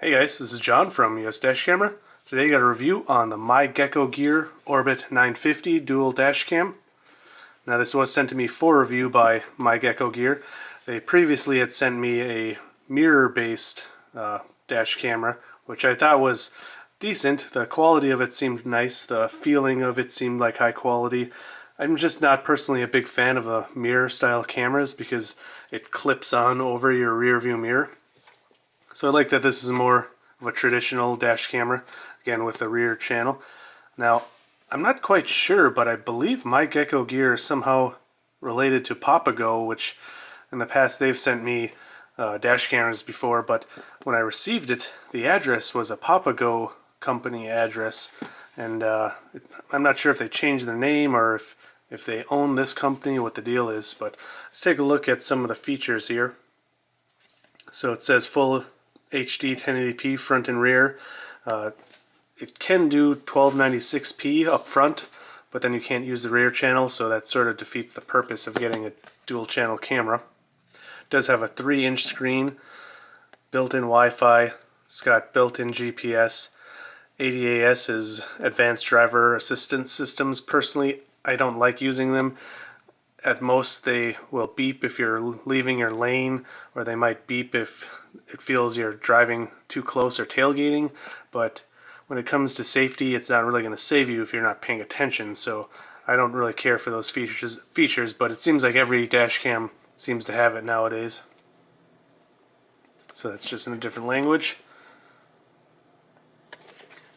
Hey guys, this is John from US Dash Camera. Today I got a review on the myGEKOgear Orbit 950 dual dash cam. Now this was sent to me for review by myGEKOgear. They previously had sent me a mirror-based dash camera, which I thought was decent. The quality of it seemed nice. The feeling of it seemed like high quality. I'm just not personally a big fan of the mirror-style cameras because it clips on over your rear view mirror. So I like that this is more of a traditional dash camera, again with the rear channel. Now, I'm not quite sure, but I believe myGEKOgear is somehow related to Papago, which in the past they've sent me dash cameras before, but when I received it, the address was a Papago company address, and I'm not sure if they changed their name or if they own this company, what the deal is, but let's take a look at some of the features here. So it says full HD 1080p front and rear. It can do 1296p up front, but then you can't use the rear channel, so that sort of defeats the purpose of getting a dual channel camera. It does have a 3-inch screen, built-in Wi-Fi, it's got built-in GPS. ADAS is Advanced Driver Assistance Systems. Personally, I don't like using them. At most they will beep if you're leaving your lane, or they might beep if it feels you're driving too close or tailgating, but when it comes to safety, it's not really going to save you if you're not paying attention, so I don't really care for those features, but it seems like every dash cam seems to have it nowadays. So that's just in a different language.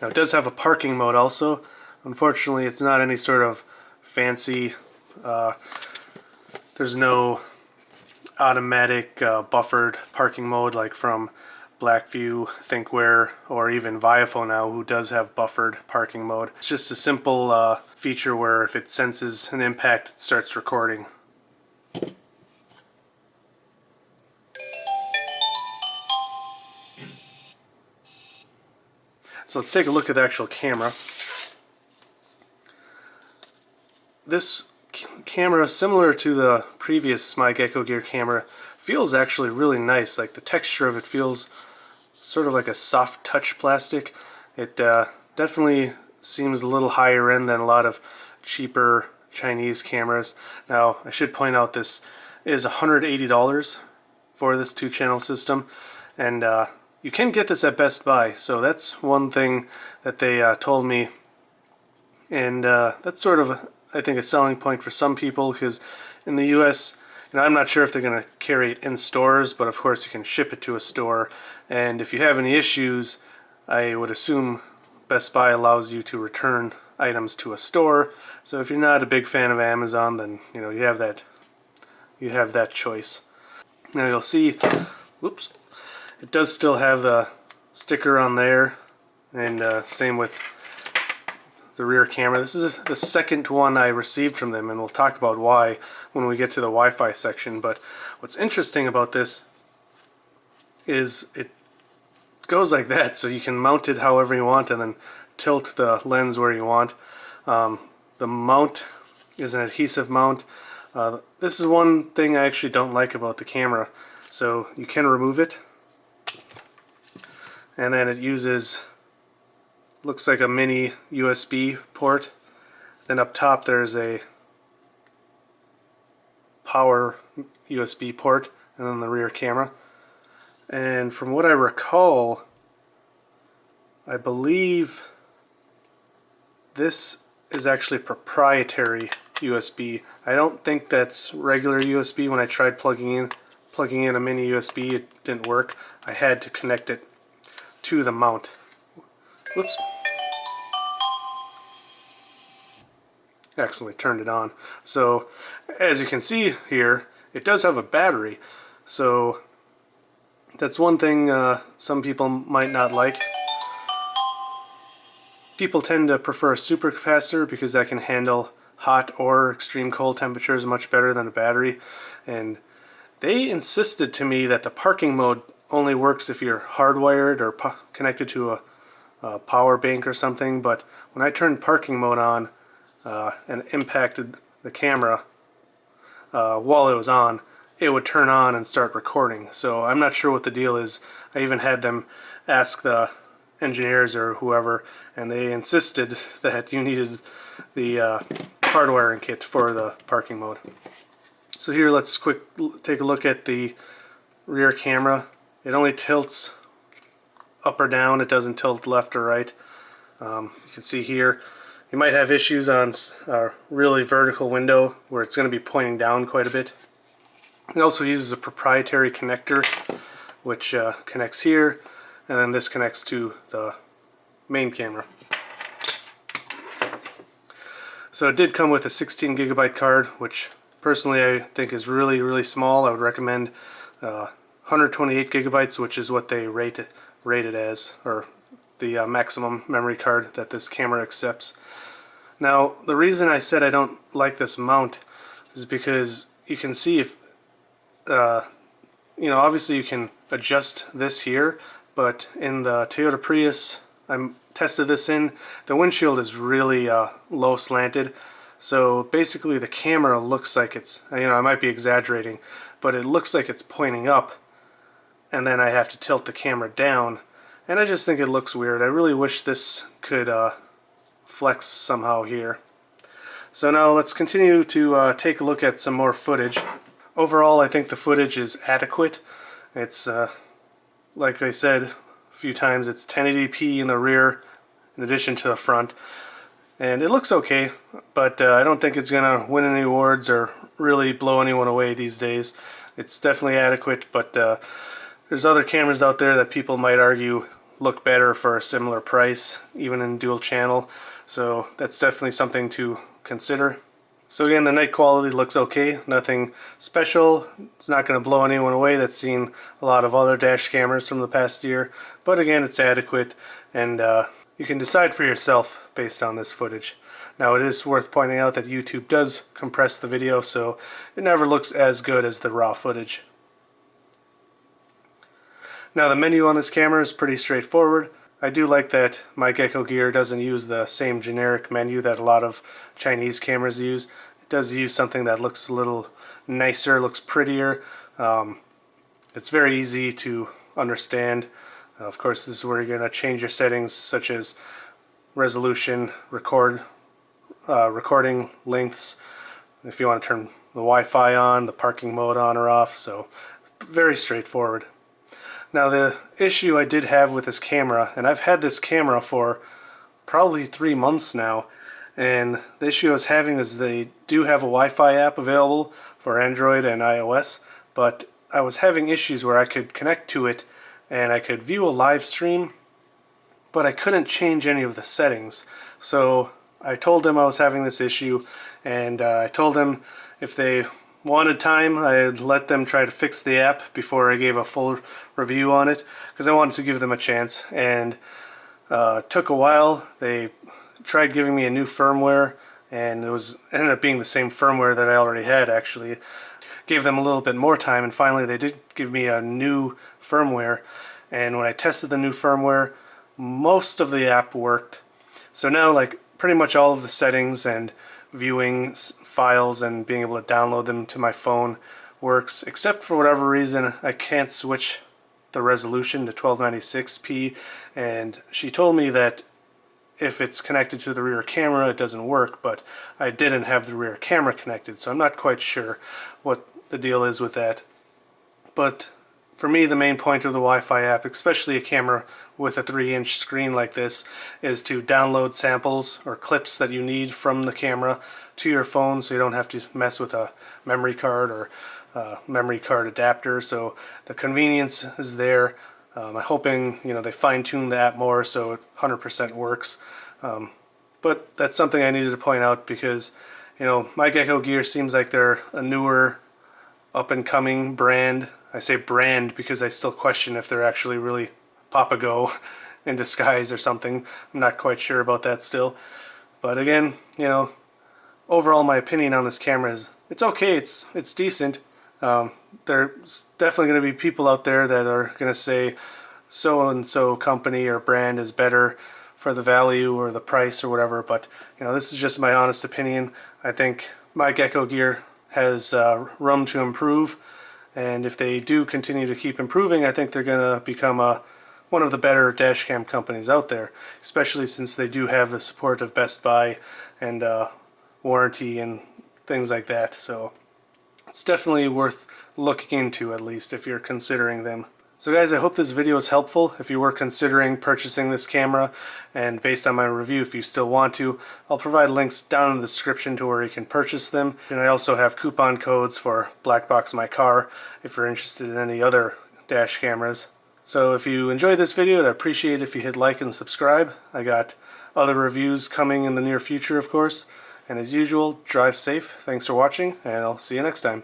Now it does have a parking mode also. Unfortunately, it's not any sort of fancy, there's no automatic buffered parking mode like from Blackview, Thinkware, or even Viofo now, who does have buffered parking mode. It's just a simple feature where if it senses an impact, it starts recording. So let's take a look at the actual camera. This camera, similar to the previous myGEKOgear camera, feels actually really nice. Like the texture of it feels sort of like a soft touch plastic. It definitely seems a little higher end than a lot of cheaper Chinese cameras. Now I should point out this is $180 for this 2-channel system, and you can get this at Best Buy, so that's one thing that they told me, and that's sort of I think a selling point for some people, because in the US, I'm not sure if they're going to carry it in stores, but of course you can ship it to a store, and if you have any issues, I would assume Best Buy allows you to return items to a store. So if you're not a big fan of Amazon, then you have that choice. Now you'll see, whoops, it does still have the sticker on there, and same with the rear camera. This is the second one I received from them, and we'll talk about why when we get to the Wi-Fi section. But what's interesting about this is it goes like that, so you can mount it however you want and then tilt the lens where you want. The mount is an adhesive mount. This is one thing I actually don't like about the camera. So you can remove it, and then it uses, looks like a mini USB port. Then up top there's a power USB port, and then the rear camera. And from what I recall, I believe this is actually proprietary USB. I don't think that's regular USB. When I tried plugging in a mini USB, it didn't work. I had to connect it to the mount. Whoops. Accidentally turned it on. So as you can see here, it does have a battery. So that's one thing some people might not like. People tend to prefer a supercapacitor because that can handle hot or extreme cold temperatures much better than a battery. And they insisted to me that the parking mode only works if you're hardwired or connected to a power bank or something, but when I turned parking mode on and impacted the camera while it was on, it would turn on and start recording. So I'm not sure what the deal is. I even had them ask the engineers or whoever, and they insisted that you needed the hard wiring kit for the parking mode. So here, let's take a look at the rear camera. It only tilts up or down. It doesn't tilt left or right. You can see here you might have issues on a really vertical window where it's going to be pointing down quite a bit. It also uses a proprietary connector which connects here, and then this connects to the main camera. So it did come with a 16 gigabyte card, which personally I think is really small. I would recommend 128 gigabytes, which is what they rate it as, or the maximum memory card that this camera accepts. Now, the reason I said I don't like this mount is because you can see if obviously you can adjust this here, but in the Toyota Prius I tested this in, the windshield is really low slanted, so basically the camera looks like it's, I might be exaggerating, but it looks like it's pointing up, and then I have to tilt the camera down, and I just think it looks weird. I really wish this could flex somehow here. So now let's continue to take a look at some more footage. Overall, I think the footage is adequate. It's like I said a few times, it's 1080p in the rear in addition to the front, and it looks okay, but I don't think it's gonna win any awards or really blow anyone away these days. It's definitely adequate, but there's other cameras out there that people might argue look better for a similar price, even in dual channel, so that's definitely something to consider. So again, the night quality looks okay, nothing special. It's not going to blow anyone away that's seen a lot of other dash cameras from the past year, but again, it's adequate, and you can decide for yourself based on this footage. Now, it is worth pointing out that YouTube does compress the video, so it never looks as good as the raw footage. Now, the menu on this camera is pretty straightforward. I do like that myGEKOgear doesn't use the same generic menu that a lot of Chinese cameras use. It does use something that looks a little nicer, looks prettier. It's very easy to understand. Of course, this is where you're going to change your settings such as resolution, recording lengths, if you want to turn the Wi-Fi on, the parking mode on or off, so very straightforward. Now, the issue I did have with this camera, and I've had this camera for probably 3 months now, and the issue I was having is they do have a Wi-Fi app available for Android and iOS, but I was having issues where I could connect to it and I could view a live stream, but I couldn't change any of the settings. So I told them I was having this issue, and I told them if they wanted time, I'd let them try to fix the app before I gave a full review on it, because I wanted to give them a chance, and it took a while. They tried giving me a new firmware, and it ended up being the same firmware that I already had. Actually, gave them a little bit more time, and finally they did give me a new firmware, and when I tested the new firmware, most of the app worked. So now, like, pretty much all of the settings and viewing files and being able to download them to my phone works, except for whatever reason I can't switch the resolution to 1296p, and she told me that if it's connected to the rear camera it doesn't work, but I didn't have the rear camera connected, so I'm not quite sure what the deal is with that. But for me, the main point of the Wi-Fi app, especially a camera with a 3-inch screen like this, is to download samples or clips that you need from the camera to your phone, so you don't have to mess with a memory card or memory card adapter. So the convenience is there. I'm hoping they fine-tune the app more so it 100% works. But that's something I needed to point out because myGEKOgear seems like they're a newer, up-and-coming brand. I say brand because I still question if they're actually really Papago in disguise or something. I'm not quite sure about that still. But again, overall my opinion on this camera is it's okay, it's decent. There's definitely going to be people out there that are going to say so-and-so company or brand is better for the value or the price or whatever, but this is just my honest opinion. I think myGEKOgear has room to improve, and if they do continue to keep improving, I think they're going to become a one of the better dash cam companies out there, especially since they do have the support of Best Buy and warranty and things like that. So it's definitely worth looking into, at least if you're considering them. So guys, I hope this video is helpful. If you were considering purchasing this camera, and based on my review, if you still want to, I'll provide links down in the description to where you can purchase them. And I also have coupon codes for Blackboxmycar if you're interested in any other dash cameras. So if you enjoyed this video, I'd appreciate it if you hit like and subscribe. I got other reviews coming in the near future, of course. And as usual, drive safe. Thanks for watching, and I'll see you next time.